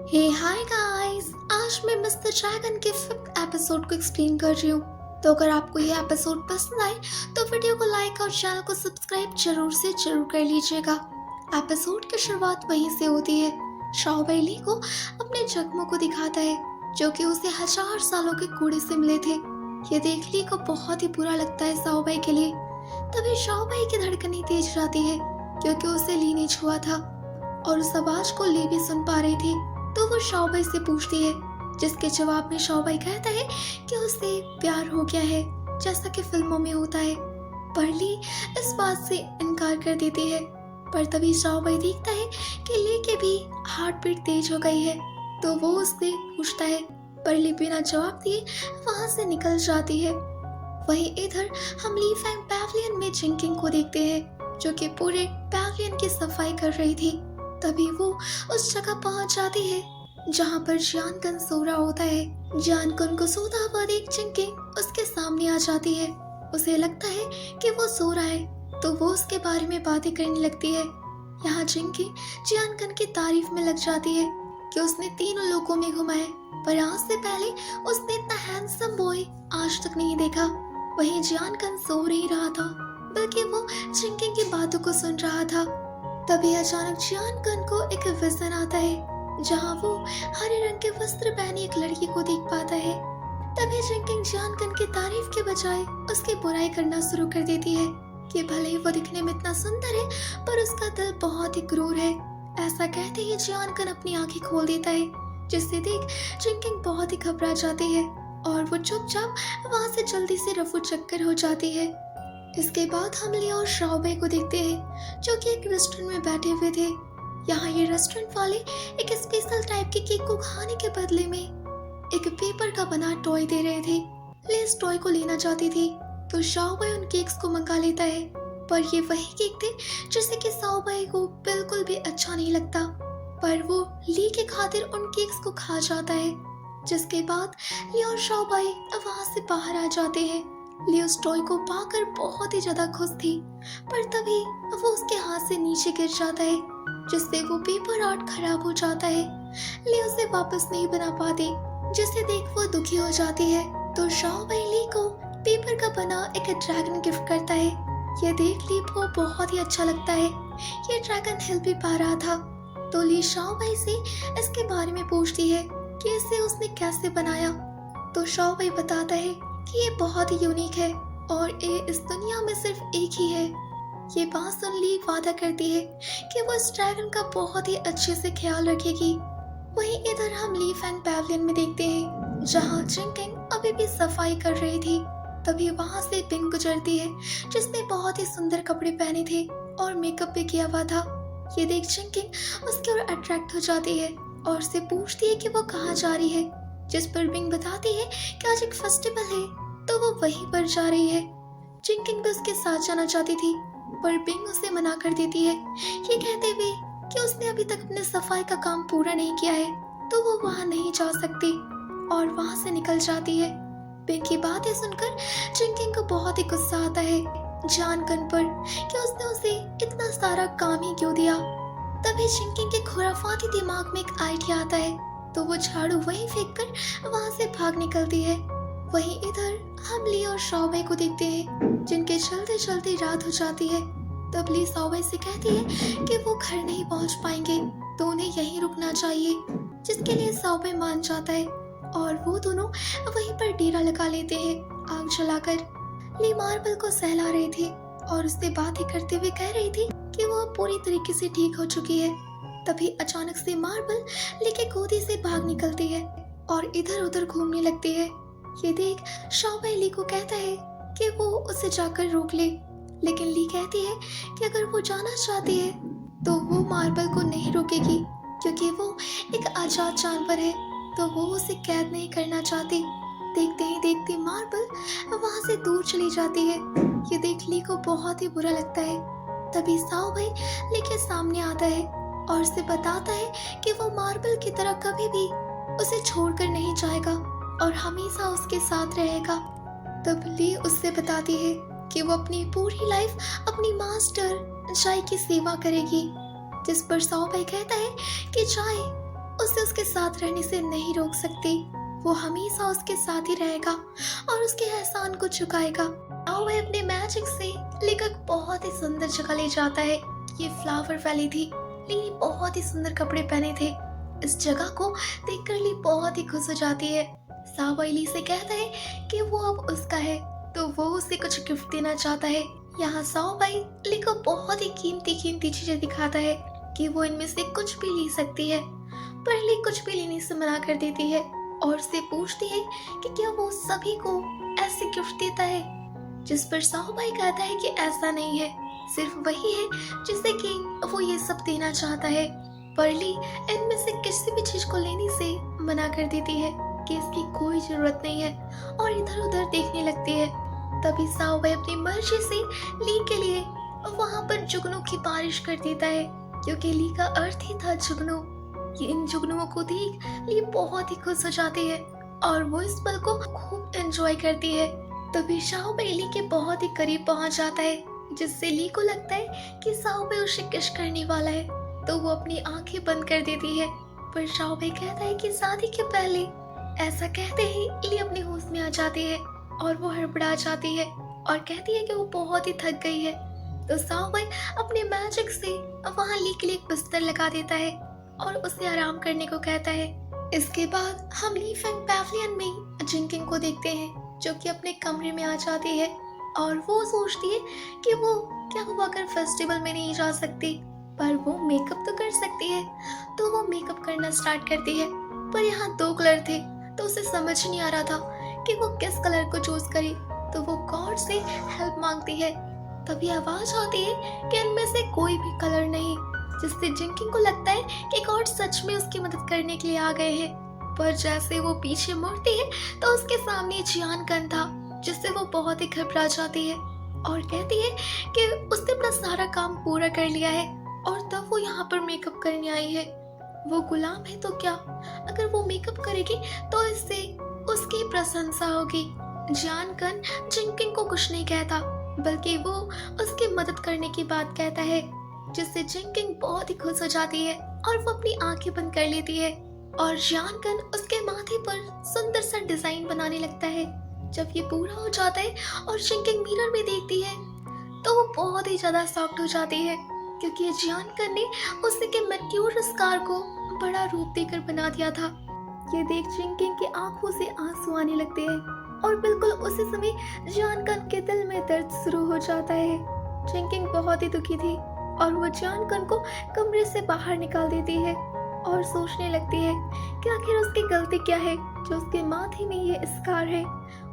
हे hi guys, आज मैं mister dragon के 5th एपिसोड को एक्सप्लेन कर रही हूँ। तो अगर आपको ये एपिसोड पसंद आए तो वीडियो को लाइक और चैनल को सब्सक्राइब जरूर से जरूर कर लीजिएगा। एपिसोड की शुरुआत वहीं से होती है। शाओ बै ली को अपने जख्मों को दिखाता है जो कि उसे 1000 सालों के कूड़े से मिले थे। ये देख ली को बहुत ही बुरा लगता है शाओ बै के लिए। तभी शाओ बै की धड़कनें तेज जाती है क्योंकि उसे ली ने छुआ था और उस आवाज को ली भी सुन पा रही थी। तो वो शाओ बै से पूछती है, जिसके जवाब में शाओ बै कहता है कि उसे प्यार हो गया है, जैसा कि फिल्मों में होता है। पर ली इस बात से इनकार कर देती है। पर तभी शाओ बै देखता है कि ली के भी हार्ट बीट तेज हो गई है। तो वो उससे पूछता है, पर ली बिना जवाब दिए वहां से निकल जाती है। वहीं इधर हम ली फैंग पैविलियन में जिंकिंग को देखते हैं जो कि पूरे पैविलियन की सफाई कर रही थी। तभी वो उस जगह पहुंच जाती है जहां पर जियानकन सो रहा होता है। जियानकन को सोता हुआ देख जिंकिंग उसके सामने आ जाती है। उसे लगता है कि वो सो रहा है तो वो उसके बारे में बातें करने लगती है। यहाँ जिंकिंग जियानकन की तारीफ में लग जाती है कि उसने तीनों लोगों में घुमाए, पर आज से पहले उसने इतना हैंडसम बॉय आज तक नहीं देखा। वहीं जियानकन सो नहीं रहा था बल्कि वो जिंकिंग की बातों को सुन रहा था। तभी अचानक जियानकन को एक विजन आता है जहां वो हरे रंग के वस्त्र पहनी एक लड़की को देख पाता है। तभी जिंकिंग जियानकन की तारीफ के बजाय उसकी बुराई करना शुरू कर देती है कि भले ही वो दिखने में इतना सुंदर है पर उसका दिल बहुत ही क्रूर है। ऐसा कहते ही जियानकन अपनी आंखें खोल देता है, जिससे देख जिंकिंग बहुत ही घबरा जाती है और वो चुपचाप वहां से जल्दी से रफू चक्कर हो जाती है। इसके बाद हम ली और शाओ बै को देखते हैं जो कि एक रेस्टोरेंट में बैठे हुए थे। यहाँ ये रेस्टोरेंट वाले एक स्पेशल टाइप के केक को खाने के बदले में एक पेपर का बना टॉय दे रहे थे। ली इस टॉय को लेना चाहती थी तो शाओ बै उन केक्स को मंगा लेता है, पर ये वही केक थे जिससे कि शाओ बै को बिल्कुल भी अच्छा नहीं लगता। पर वो ली के खातिर उन केक्स को खा जाता है, जिसके बाद ली और शाओ बै वहां से बाहर आ जाते हैं। ली उस टॉय को पाकर बहुत ही ज्यादा खुश थी, पर तभी वो उसके हाथ से नीचे गिर जाता है, जिससे वो पेपर आर्ट खराब हो जाता है। ली उसे वापस नहीं बना पाती, जिसे देख वो दुखी हो जाती है। तो शाओ बै ली को पेपर का बना एक ड्रैगन गिफ्ट करता है। ये देख ली को बहुत ही अच्छा लगता है। ये ड्रैगन हिल भी पा रहा था। तो ली शाओ बै से इसके बारे में पूछती है कि इसे उसने कैसे बनाया। तो शाओ बै बताता है कि ये बहुत ही यूनिक है और ये इस दुनिया में सिर्फ एक ही है। ये बात सुन ली वादा करती है कि वो इस ड्रैगन का बहुत ही अच्छे से ख्याल रखेगी। वहीं इधर हम ली फैंग पैविलियन में देखते हैं जहां जिंकिंग अभी भी सफाई कर रही थी। तभी वहां से पिंग गुजरती है जिसने बहुत ही सुंदर कपड़े पहने थे और मेकअप भी किया हुआ था। ये देख जिंकिंग उसकी ओर अट्रैक्ट हो जाती है और उससे पूछती है कि वो कहाँ जा रही है, जिस पर बिंग बताती है कि आज एक फेस्टिवल है तो वो वहीं पर जा रही है। जिंकिंग भी उसके साथ जाना चाहती थी पर बिंग उसे मना कर देती है, ये कहते हुए कि उसने अभी तक अपने सफाई का काम पूरा नहीं किया है तो वो वहां नहीं जा सकती और वहां से निकल जाती है। बिंग की बातें सुनकर जिंकिंग को बहुत ही गुस्सा आता है जियानकन पर कि उसने उसे इतना सारा काम ही क्यों दिया। तभी जिंकिंग के खुराफाती दिमाग में एक आइडिया आता है तो वो झाड़ू वहीं फेंककर वहां से भाग निकलती है। वहीं इधर हम ली और शाओ बै को देखते हैं जिनके चलते चलते रात हो जाती है। तब ली शाओ बै से कहती है कि वो घर नहीं पहुंच पाएंगे तो उन्हें यहीं रुकना चाहिए, जिसके लिए शाओ बै मान जाता है और वो दोनों वहीं पर डेरा लगा लेते हैं आग जलाकर। ली मार्बल को सहला रही थी और उससे बातें करते हुए कह रही थी कि वो पूरी तरीके से ठीक हो चुकी है। तभी अचानक से मार्बल ली के गोदी से भाग निकलती है और इधर उधर घूमने लगती है। ये देख शाओ बै ली को कहता है कि वो उसे जाकर रोक ले, लेकिन ली कहती है कि अगर वो जाना चाहती है तो वो मार्बल को नहीं रोकेगी क्योंकि वो एक आजाद जानवर है तो वो उसे कैद नहीं करना चाहती। देखते ही देखते मार्बल वहां से दूर चली जाती है। ये देख ली को बहुत ही बुरा लगता है। तभी शाओ बै ली के सामने आता है और उसे बताता है कि वो मार्बल की तरह कभी भी उसे छोड़कर नहीं जाएगा और हमेशा उसके साथ रहेगा। तब ली उससे बताती है कि वो अपनी पूरी लाइफ अपनी मास्टर चाय की सेवा करेगी, जिस पर शाओ बै कहता है कि चाय उसे उसके साथ रहने से नहीं रोक सकती। वो हमेशा उसके साथ ही रहेगा और उसके एहसान को चुकाएगा। वह अपने मैजिक से लेकर बहुत ही सुंदर जगह ले जाता है। ये फ्लावर वैली थी। ली ने बहुत ही सुंदर कपड़े पहने थे। इस जगह को देखकर ली बहुत ही खुश हो जाती है। सावई ली से कहता है कि वो अब उसका है, तो वो उसे कुछ गिफ्ट देना चाहता है। यहाँ सावई ली को बहुत ही कीमती कीमती चीजें दिखाता है कि वो इनमें से कुछ भी ले सकती है, पर ली कुछ भी लेने से मना कर देती है और उससे पूछती है कि क्या वो सभी को ऐसे गिफ्ट देता है। जिस पर साहूबाई कहता है कि ऐसा नहीं है, सिर्फ वही है जिसे कि वो ये सब देना चाहता है। पर ली इनमें से किसी भी चीज को लेने से मना कर देती है कि इसकी कोई जरूरत नहीं है और इधर उधर देखने लगती है। तभी साहूबाई अपनी मर्जी से ली के लिए वहां पर जुगनू की बारिश कर देता है, क्योंकि ली का अर्थ ही था जुगनू। इन जुगनुओं को देख ली बहुत ही खुश हो जाती है और वो इस पल को खूब एंजॉय करती है। तभी साहूबाई ली के बहुत ही करीब पहुंच जाता है, जिससे ली को लगता है कि साहूबाई उसे किस करने वाला है, तो वो अपनी आंखें बंद कर देती है। पर साहूबाई कहता है कि शादी के पहले। ऐसा कहते ही ली अपने होश में आ जाती है और वो हड़बड़ा जाती है और कहती है कि वो बहुत ही थक गई है। तो साहूबाई अपने मैजिक से वहां ली के लिए एक बिस्तर लगा देता है और उसे आराम करने को कहता है। इसके बाद हम ली फैंग पैविलियन में जिंकिंग को देखते हैं, जो कि अपने कमरे में आ जाती है और वो सोचती है कि वो क्या हुआ अगर फेस्टिवल में नहीं जा सकती, पर वो मेकअप तो कर सकती है। तो वो मेकअप करना स्टार्ट करती है, पर यहाँ 2 कलर थे, तो उसे समझ नहीं आ रहा था कि वो किस कलर को चूज करे। तो वो गॉड से हेल्प मांगती है। तभी आवाज आती है कि इनमें से कोई भी कलर नहीं, जिससे जिंकिंग को लगता है कि गॉड सच में उसकी मदद करने के लिए आ गए हैं। पर जैसे वो पीछे मुड़ती है तो उसके सामने जियान कन था, जिससे वो बहुत ही घबरा जाती है और कहती है कि उसने अपना सारा काम पूरा कर लिया है और तब वो यहाँ पर मेकअप करने आई है। वो गुलाम है तो क्या, अगर वो मेकअप करेगी तो इससे उसकी प्रशंसा होगी। जियान कन जिंकिंग को कुछ नहीं कहता, बल्कि वो उसकी मदद करने की बात कहता है, जिससे जिंकिंग बहुत ही खुश हो जाती है और वो अपनी आंखें बंद कर लेती है और जियान कन उसके माथे पर सुंदर सा डिजाइन बनाने लगता है। जब ये पूरा हो जाता है और जिंकिंग मिरर में देखती है तो वो बहुत ही ज्यादा शॉक्ड हो जाती है, क्योंकि जियान कन ने उसे के मैक्योर स्कार को बड़ा रूप देकर बना दिया था। ये देख जिंकिंग की आंखों से आंसू आने लगते हैं और बिल्कुल उसी समय जियान कन के दिल में दर्द शुरू हो जाता है। जिंकिंग बहुत ही दुखी थी और वो जियान कन को कमरे से बाहर निकाल देती है और सोचने लगती है कि आखिर उसकी गलती क्या है जो उसके माथे में ये स्कार है।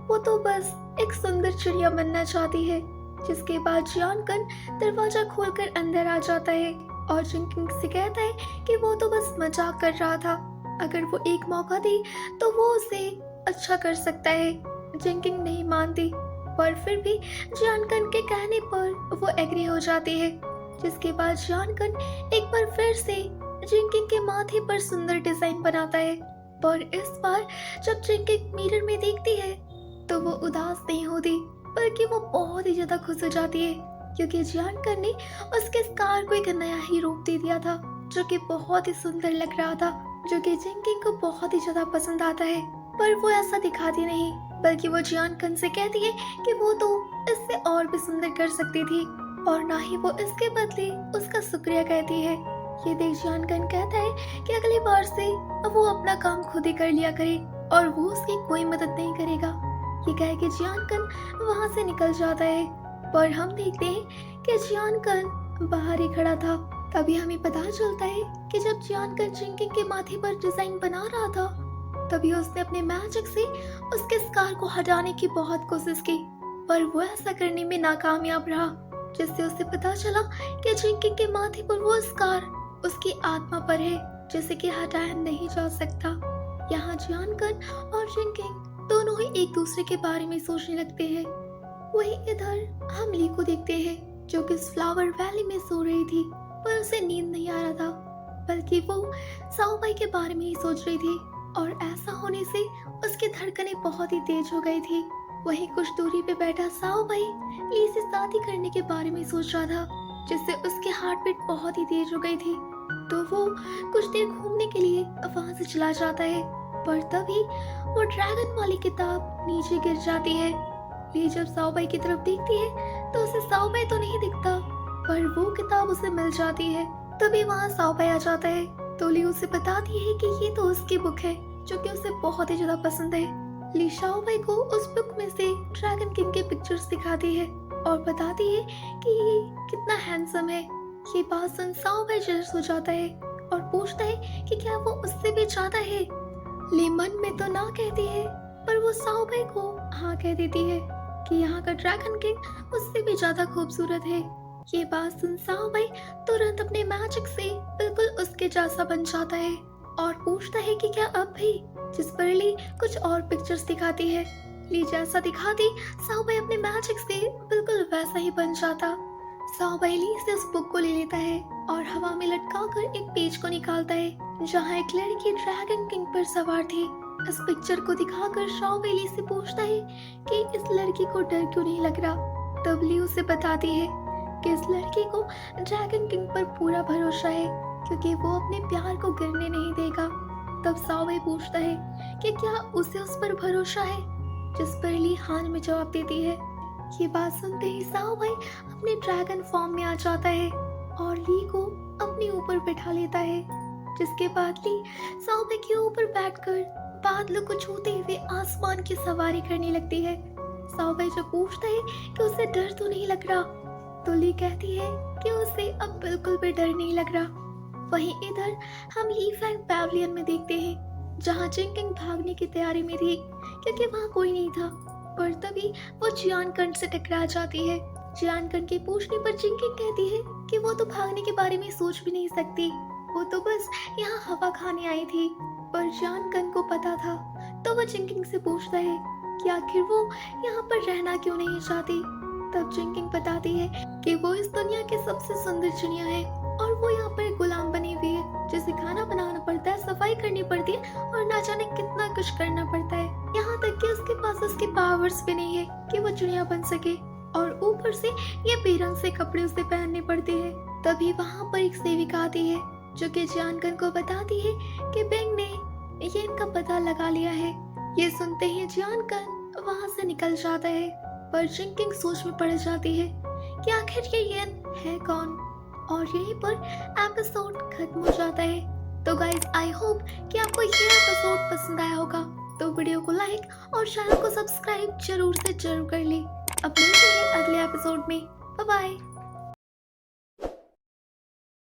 वो तो बस एक सुंदर चिड़िया बनना चाहती है। जिसके बाद जियान कन दरवाजा खोलकर अंदर आ जाता है और जिंकिंग से कहता है कि वो तो बस मजाक कर रहा था, अगर वो एक मौका दे तो वो उसे अच्छा कर सकता है। जिंकिंग नहीं मानती, पर फिर भी जियान कन के कहने पर वो एग्री हो जाती है। जिसके बाद जियान कन एक बार फिर से जिंकिंग के माथे पर सुंदर डिजाइन बनाता है, पर इस बार जब जिंकिंग मिरर में देखती है तो वो उदास नहीं होती, बल्कि वो बहुत ही ज्यादा खुश हो जाती है, क्योंकि जियान कन ने उसके स्कार को एक नया ही रूप दे दिया था, जो कि बहुत ही सुंदर लग रहा था, जो कि जिंकिंग को बहुत ही ज्यादा पसंद आता है। पर वो ऐसा दिखाती नहीं, बल्कि वो जियान कन से कहती है कि वो तो इससे और भी सुंदर कर सकती थी और ना ही वो इसके बदले उसका शुक्रिया कहती है। ये देख जियान कन कहता है कि अगली बार से वो अपना काम खुद ही कर लिया करे और वो उसकी कोई मदद नहीं करेगा। ये कह के जियान कन वहाँ से निकल जाता है, पर हम देखते हैं कि जियान कन बाहर ही खड़ा था। तभी हमें पता चलता है कि जब जियान कन जिंकिंग के माथे पर डिजाइन बना रहा था, तभी उसने अपने मैजिक से उसके स्कार को हटाने की बहुत कोशिश की, पर वो ऐसा करने में नाकामयाब रहा, जिससे उसे पता चला कि जिंकिंग के माथे पर वो स्कार उसकी आत्मा पर है, जिसे कि हटाया नहीं जा सकता। यहाँ जियान कन और जिंकिंग दोनों ही एक दूसरे के बारे में सोचने लगते हैं। वहीं इधर हम ली को देखते हैं, जो कि इस फ्लावर वैली में सो रही थी, पर उसे नींद नहीं आ रहा था, बल्कि वो साओबाई के बारे में ही सोच रही थी और ऐसा होने से उसकी धड़कनें बहुत ही तेज हो गई थी। वहीं कुछ दूरी पे बैठा साओबाई ली से शादी करने के बारे में सोच रहा था, जिससे उसकी हार्ट बीट बहुत ही तेज हो गई थी। तो वो कुछ देर घूमने के लिए वहां से चला जाता है, पर तभी वो ड्रैगन वाली किताब नीचे गिर जाती है। ली जब साओबाई की तरफ देखती है तो उसे साओबाई तो नहीं दिखता, पर वो किताब उसे मिल जाती है। तभी वहाँ साओबाई आ जाता है तो ली उसे बताती है कि ये तो उसकी बुक है जो कि उसे बहुत ही ज्यादा पसंद है। ली साओबाई को उस बुक में से ड्रैगन किंग के पिक्चर्स दिखाती है और बताती है कि ये कितना हैंडसम है। ये बात सुन साओबाई जेलस हो जाता है और पूछता है कि क्या वो उससे भी ज्यादा है। ली मन में तो ना कहती है, पर वो साओबाई को हाँ कह देती है कि यहाँ का ड्रैगन किंग उससे भी ज्यादा खूबसूरत है। ये बात सुन साओबाई तुरंत अपने मैजिक से बिल्कुल उसके जैसा बन जाता है और पूछता है कि क्या अब भी, जिस पर ली कुछ और पिक्चर्स दिखाती है। ली जैसा दिखाती साओबाई अपने मैजिक से बिल्कुल वैसा ही बन जाता। साओबाई ली से उस बुक को ले लेता है और हवा में लटका कर एक पेज को निकालता है जहाँ एक लड़की ड्रैगन किंग पर सवार थी। इस पिक्चर को दिखाकर साओबाई ली से पूछता है कि इस लड़की को डर क्यों नहीं लग रहा। तब ली उसे बताती है कि इस लड़की को ड्रैगन किंग पर पूरा भरोसा है क्योंकि वो अपने प्यार को गिरने नहीं देगा। तब साओबाई पूछता है कि क्या उसे उस पर भरोसा है, जिस पर ली हाँ में जवाब देती है। ये बात सुनते ही साओबाई अपने ड्रैगन फॉर्म में आ जाता है और ली को अपने ऊपर बैठा लेता है, जिसके बाद ली साओबाई के ऊपर बैठकर बादलों को छूते हुए आसमान की सवारी करने लगती है। साओबाई जब पूछता है कि उसे डर तो नहीं लग रहा, तो ली कहती है कि उसे अब बिल्कुल भी डर नहीं लग रहा। वहीं इधर हम लीफैंग पैविलियन में देखते हैं जहां जिंकिंग भागने की तैयारी में थी क्योंकि वहां कोई नहीं था, पर तभी वो जियानकन से टकरा जाती है। जियानकन के पूछने पर जिंकिंग कहती है कि वो तो भागने के बारे में सोच भी नहीं सकती, वो तो बस यहाँ हवा खाने आई थी। पर जियानकन को पता था, तो वो जिंकिंग से पूछता है कि आखिर वो यहाँ पर रहना क्यों नहीं चाहती। तब जिंकिंग बताती है कि वो इस दुनिया की सबसे सुंदर चिड़िया है और वो यहाँ पर गुलाम बनी हुई है, जिसे खाना बनाना पड़ता है, सफाई करनी पड़ती है और ना जाने कितना कुछ करना पड़ता है। यहाँ तक कि उसके पास उसके पावर्स भी नहीं है कि वो चिड़िया बन सके, और ऊपर से ये बेरंग से कपड़े उसे पहनने पड़ते हैं। तभी वहाँ पर एक सेविका आती है जो कि जियानकन को बताती है कि बेंग ने ये इनका पता लगा लिया है। ये सुनते ही जियानकन वहाँ से निकल जाता है, पर जिंकिंग सोच में पड़ जाती है कि आखिर ये येन है कौन। और यहीं पर एपिसोड खत्म हो जाता है। तो गाइस आई होप कि आपको ये एपिसोड पसंद आया होगा, तो वीडियो को लाइक और चैनल को सब्सक्राइब जरूर से जरूर कर ले। अब मिलते हैं अगले एपिसोड में। Bye bye.